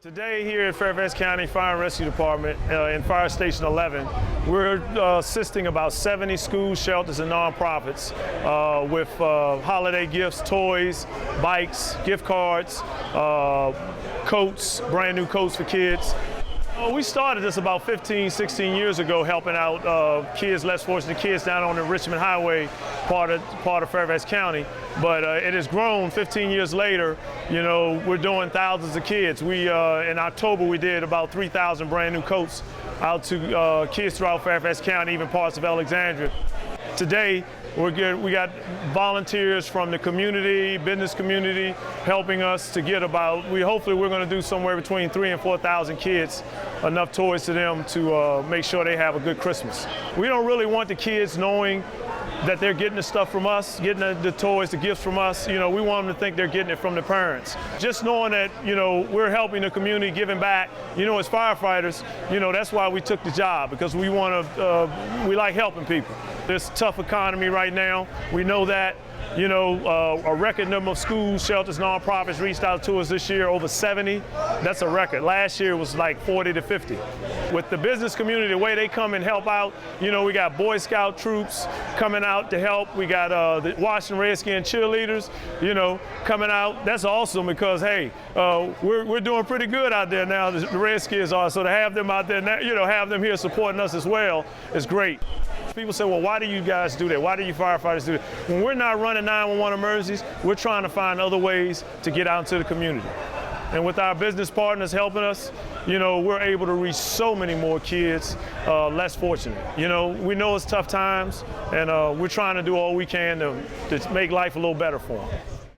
Today here at Fairfax County Fire and Rescue Department in Fire Station 11, we're assisting about 70 schools, shelters, and nonprofits with holiday gifts, toys, bikes, gift cards, coats, brand new coats for kids. We started this about 15, 16 years ago, helping out kids, less fortunate kids down on the Richmond Highway, part of Fairfax County. But it has grown 15 years later. You know, we're doing thousands of kids. In October, we did about 3,000 brand new coats out to kids throughout Fairfax County, even parts of Alexandria. Today, we got volunteers from the community, business community, helping us to get hopefully we're going to do somewhere between 3,000 and 4,000 kids, enough toys to them to make sure they have a good Christmas. We don't really want the kids knowing that they're getting the stuff from us, getting the toys, the gifts from us. You know, we want them to think they're getting it from the parents. Just knowing that, you know, we're helping the community, giving back. You know, as firefighters, you know, that's why we took the job, because we like helping people. This tough economy right now, we know that. You know, a record number of schools, shelters, nonprofits reached out to us this year, over 70. That's a record. Last year was like 40 to 50. With the business community, the way they come and help out, you know, we got Boy Scout troops coming out to help. We got the Washington Redskins cheerleaders, you know, coming out. That's awesome because, hey, we're doing pretty good out there now, the Redskins are. So to have them out there now, you know, have them here supporting us as well is great. People say, well, why do you guys do that? Why do you firefighters do that? When we're not running 911 emergencies, we're trying to find other ways to get out into the community. And with our business partners helping us, you know, we're able to reach so many more kids less fortunate. You know, we know it's tough times, and we're trying to do all we can to make life a little better for them.